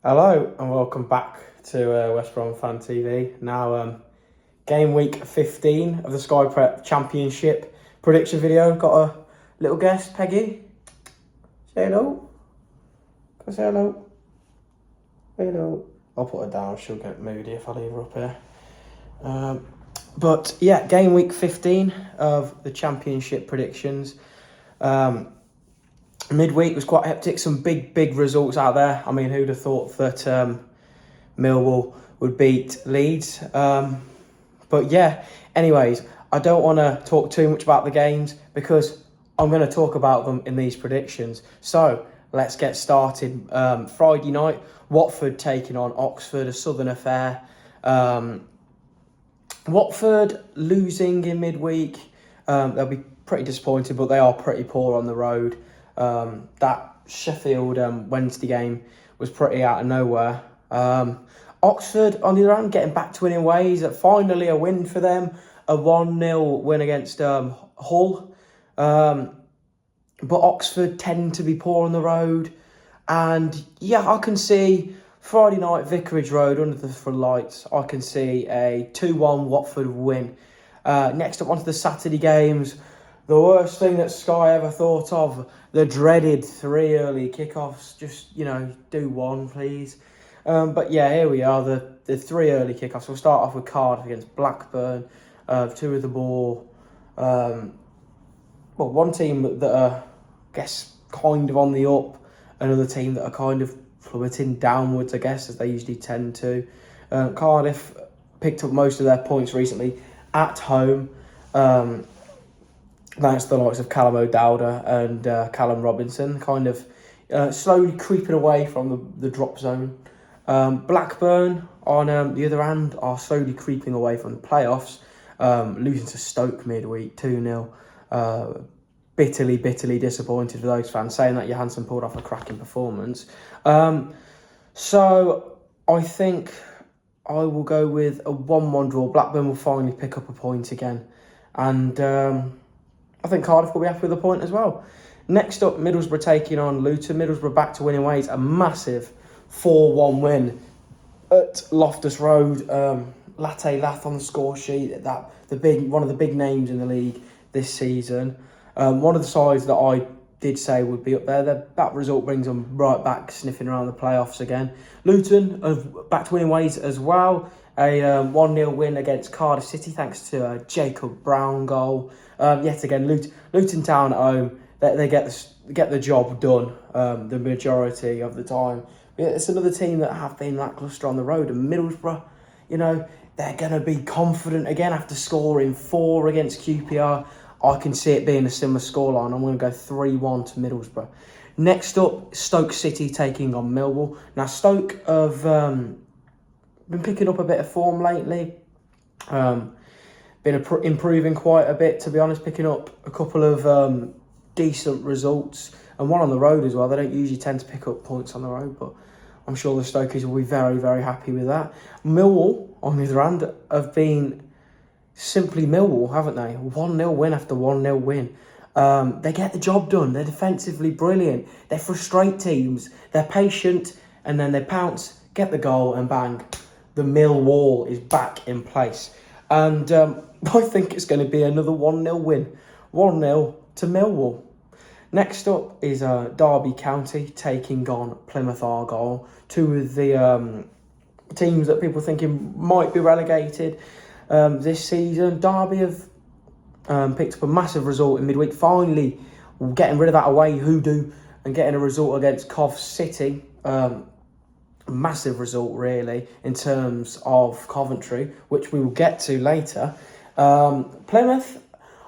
Hello and welcome back to West Brom Fan TV. Now, game week 15 of the Sky Prep Championship prediction video. Got a little guest, Peggy. Say hello. Go say hello. Hello. I'll put her down. She'll get moody if I leave her up here. But yeah, game week 15 of the Championship predictions. Midweek was quite hectic. Some big results out there. I mean, who'd have thought that Millwall would beat Leeds? But yeah, anyways, I don't want to talk too much about the games because I'm going to talk about them in these predictions. So let's get started. Friday night, Watford taking on Oxford, a Southern affair. Watford losing in midweek. They'll be pretty disappointed, but they are pretty poor on the road. That Sheffield Wednesday game was pretty out of nowhere. Oxford, on the other hand, getting back to winning ways. Finally a win for them. A 1-0 win against Hull. But Oxford tend to be poor on the road. And yeah, I can see Friday night, Vicarage Road, under the floodlights. I can see a 2-1 Watford win. Next up onto the Saturday games. The worst thing that Sky ever thought of, the dreaded 3 early kickoffs. Just, do one, please. But yeah, here we are, the 3 early kickoffs. We'll start off with Cardiff against Blackburn. 2 of the ball. One team that are, I guess, kind of on the up. Another team that are kind of plummeting downwards, I guess, as they usually tend to. Cardiff picked up most of their points recently at home. Thanks to the likes of Callum O'Dowda and Callum Robinson, kind of slowly creeping away from the drop zone. Blackburn, on the other hand, are slowly creeping away from the playoffs, losing to Stoke midweek, 2-0. Bitterly disappointed for those fans, saying that Johansson pulled off a cracking performance. So I think I will go with a 1-1 draw. Blackburn will finally pick up a point again. And I think Cardiff will be happy with a point as well. Next up, Middlesbrough taking on Luton. Middlesbrough back to winning ways. A massive 4-1 win at Loftus Road. Latte Lath on the score sheet. One of the big names in the league this season. One of the sides that I did say would be up there. That result brings them right back sniffing around the playoffs again. Luton back to winning ways as well. A 1-0 win against Cardiff City thanks to a Jacob Brown goal. Yet again, Luton Town at home, they get the job done the majority of the time. It's another team that have been lacklustre on the road. And Middlesbrough, they're going to be confident again after scoring 4 against QPR. I can see it being a similar scoreline. I'm going to go 3-1 to Middlesbrough. Next up, Stoke City taking on Millwall. Now, Stoke have been picking up a bit of form lately. Been improving quite a bit, to be honest, picking up a couple of decent results. And one on the road as well. They don't usually tend to pick up points on the road, but I'm sure the Stokies will be very, very happy with that. Millwall, on the other hand, have been simply Millwall, haven't they? 1-0 win after 1-0 win. They get the job done. They're defensively brilliant. They frustrate teams. They're patient, and then they pounce, get the goal, and bang, the Millwall is back in place. And I think it's going to be another 1-0 win. 1-0 to Millwall. Next up is Derby County taking on Plymouth Argyle. 2 of the teams that people thinking might be relegated this season. Derby have picked up a massive result in midweek, finally getting rid of that away hoodoo and getting a result against Cov City. Massive result, really, in terms of Coventry, which we will get to later. Plymouth,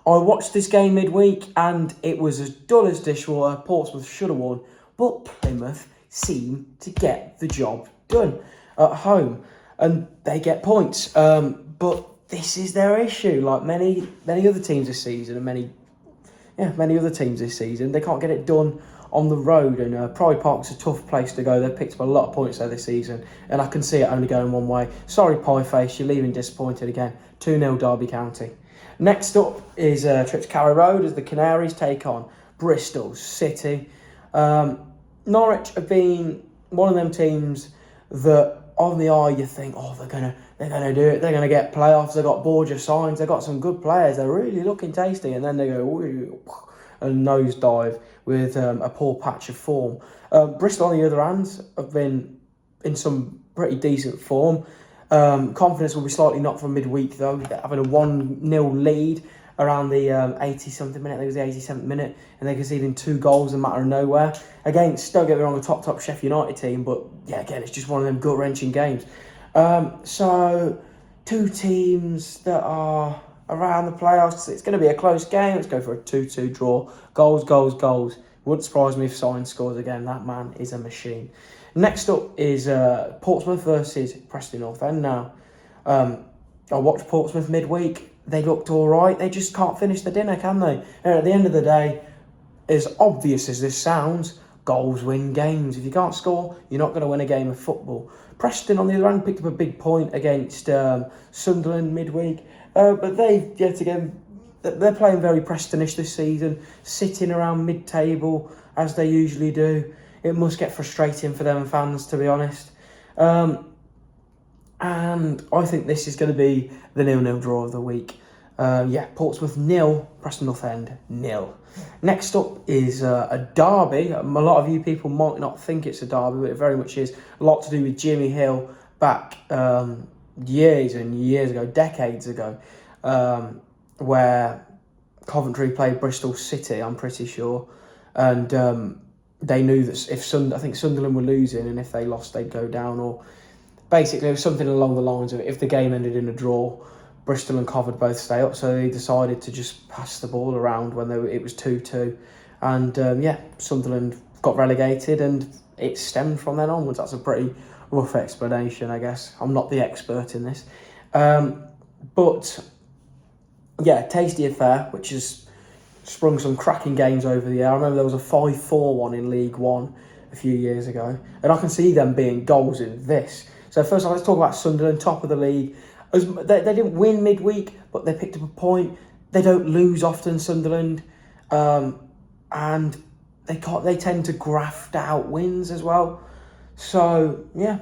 I watched this game midweek and it was as dull as dishwater. Portsmouth should have won, but Plymouth seem to get the job done at home and they get points. But this is their issue, like many other teams this season, and many other teams this season. They can't get it done on the road, and Pride Park's a tough place to go. They've picked up a lot of points there this season, and I can see it only going one way. Sorry, Pie Face, you're leaving disappointed again. 2-0 Derby County. Next up is trip to Carrow Road as the Canaries take on Bristol City. Norwich have been one of them teams that on the eye you think, oh, they're gonna do it. They're gonna get playoffs. They've got Borgia signs. They've got some good players. They're really looking tasty, and then they go ooh, and nosedive with a poor patch of form. Bristol, on the other hand, have been in some pretty decent form. Confidence will be slightly knocked from midweek though. They're having a 1-0 lead around the 80-something minute. I think it was the 87th minute, and they're conceding 2 goals in a matter of nowhere against, don't get me wrong, a top Sheffield United team, but yeah, again, it's just one of them gut-wrenching games. So 2 teams that are around the playoffs. It's going to be a close game. Let's go for a 2-2 draw. Goals. Wouldn't surprise me if Sign scores again. That man is a machine. Next up is Portsmouth versus Preston North End. Now, I watched Portsmouth midweek. They looked all right. They just can't finish the dinner, can they? And at the end of the day, as obvious as this sounds, goals win games. If you can't score, you're not going to win a game of football. Preston, on the other hand, picked up a big point against Sunderland midweek. But they've, yet again, they're playing very Prestonish this season, sitting around mid-table, as they usually do. It must get frustrating for them fans, to be honest. And I think this is going to be the 0-0 draw of the week. Portsmouth 0, Preston North End 0. Next up is a derby. A lot of you people might not think it's a derby, but it very much is. A lot to do with Jimmy Hill back years and years ago, decades ago, where Coventry played Bristol City, I'm pretty sure. And they knew that if I think Sunderland were losing, and if they lost, they'd go down. Or basically, it was something along the lines of if the game ended in a draw, Bristol and Cov would both stay up. So they decided to just pass the ball around when it was 2-2. And Sunderland got relegated, and it stemmed from then onwards. That's a pretty rough explanation, I guess. I'm not the expert in this. But yeah, tasty affair, which has sprung some cracking games over the year. I remember there was a 5-4 one in League One a few years ago, and I can see them being goals in this. So first of all, let's talk about Sunderland, top of the league. They didn't win midweek, but they picked up a point. They don't lose often, Sunderland, and they tend to graft out wins as well. So yeah,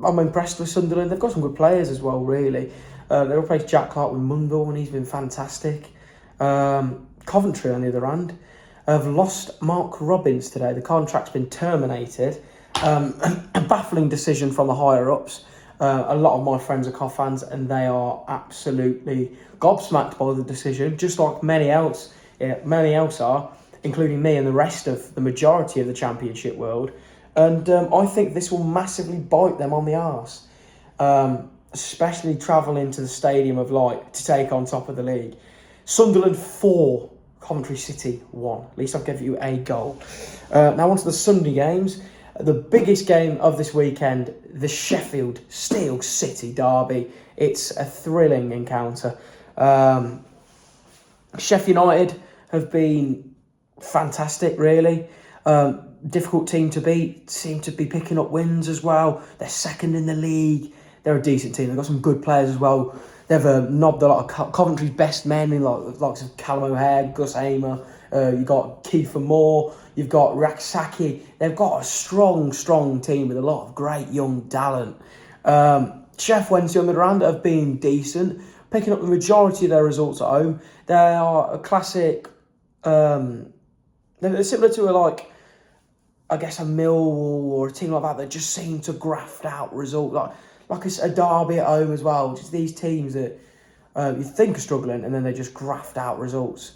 I'm impressed with Sunderland. They've got some good players as well, really. They replaced Jack Clark with Mundell, and he's been fantastic. Coventry, on the other hand, have lost Mark Robbins today. The contract's been terminated. A baffling decision from the higher-ups. A lot of my friends are Cov fans, and they are absolutely gobsmacked by the decision, just like many else are, including me and the rest of the majority of the Championship world. And I think this will massively bite them on the arse, especially travelling to the Stadium of Light to take on top of the league. Sunderland 4, Coventry City 1. At least I'll give you a goal. Now on to the Sunday games. The biggest game of this weekend, the Sheffield Steel City derby. It's a thrilling encounter. Sheffield United have been fantastic, really. Difficult team to beat. Seem to be picking up wins as well. They're second in the league. They're a decent team. They've got some good players as well. They've knobbed a lot of Coventry's best men in likes of Callum O'Hare, Gus Hamer. You've got Kiefer Moore. You've got Raksaki. They've got a strong team with a lot of great young talent. Sheff Wednesday, on the other hand, have been decent, picking up the majority of their results at home. They are a classic. They're similar to a Millwall or a team like that just seem to graft out results, like a derby at home as well. Just these teams that you think are struggling, and then they just graft out results.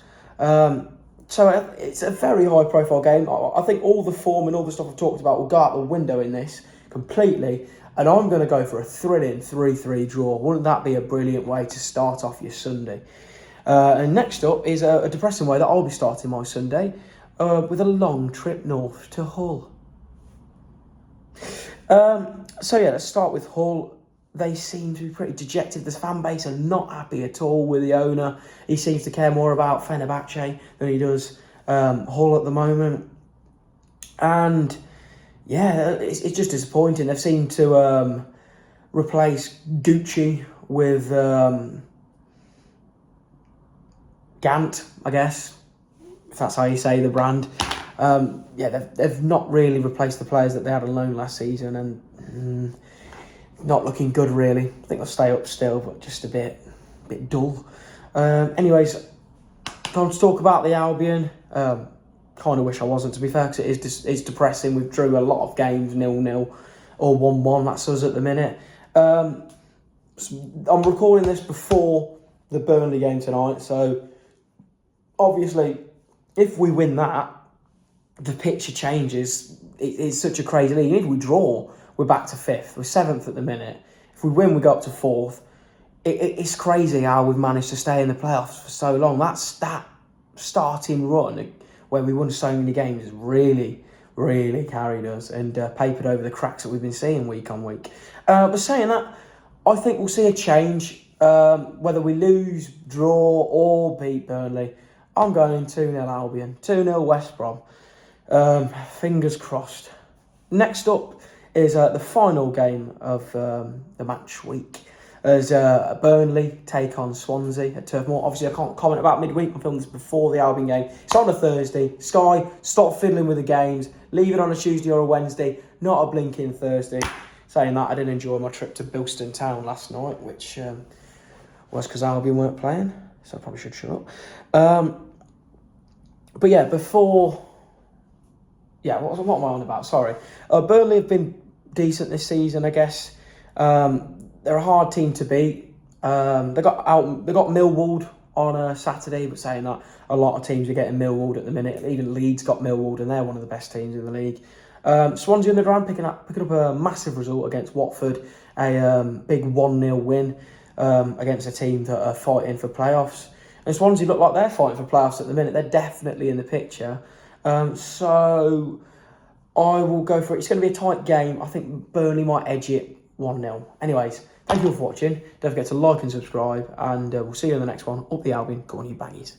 So it's a very high-profile game. I think all the form and all the stuff I've talked about will go out the window in this completely. And I'm going to go for a thrilling 3-3 draw. Wouldn't that be a brilliant way to start off your Sunday? And next up is a depressing way that I'll be starting my Sunday with a long trip north to Hull. Let's start with Hull. They seem to be pretty dejected. The fan base are not happy at all with the owner. He seems to care more about Fenerbahce than he does Hull at the moment. And yeah, it's just disappointing. They've seemed to replace Gucci with Gant, I guess, if that's how you say the brand. They've not really replaced the players that they had on loan last season, and not looking good really. I think they'll stay up still, but just a bit dull. Anyways, time to talk about the Albion. Kind of wish I wasn't, to be fair, because it's depressing. We've drew a lot of games 0-0 or 1-1. That's us at the minute. I'm recording this before the Burnley game tonight, so obviously, if we win that, the picture changes. It's such a crazy league. If we draw, we're back to 5th. We're 7th at the minute. If we win, we go up to 4th. It's crazy how we've managed to stay in the playoffs for so long. That starting run where we won so many games has really, really carried us and papered over the cracks that we've been seeing week on week. But saying that, I think we'll see a change. Whether we lose, draw or beat Burnley, I'm going 2-0 Albion, 2-0 West Brom. Fingers crossed. Next up is the final game of the match week, as Burnley take on Swansea at Turf Moor. Obviously, I can't comment about midweek. I'm filming this before the Albion game. It's on a Thursday. Sky, stop fiddling with the games. Leave it on a Tuesday or a Wednesday, not a blinking Thursday. Saying that, I did enjoy my trip to Bilston Town last night, which was because Albion weren't playing, so I probably should shut up. But yeah, before... Yeah, what am I on about? Sorry. Burnley have been decent this season, I guess. They're a hard team to beat. They got Millwall on a Saturday, but saying that, a lot of teams are getting Millwall at the minute. Even Leeds got Millwall, and they're one of the best teams in the league. Swansea on the ground picking up a massive result against Watford, a big 1-0 win against a team that are fighting for playoffs. And Swansea look like they're fighting for playoffs at the minute. They're definitely in the picture. So I will go for it. It's going to be a tight game. I think Burnley might edge it 1-0. Anyways, thank you all for watching. Don't forget to like and subscribe, and we'll see you in the next one. Up the Albion. Go on, you baggies.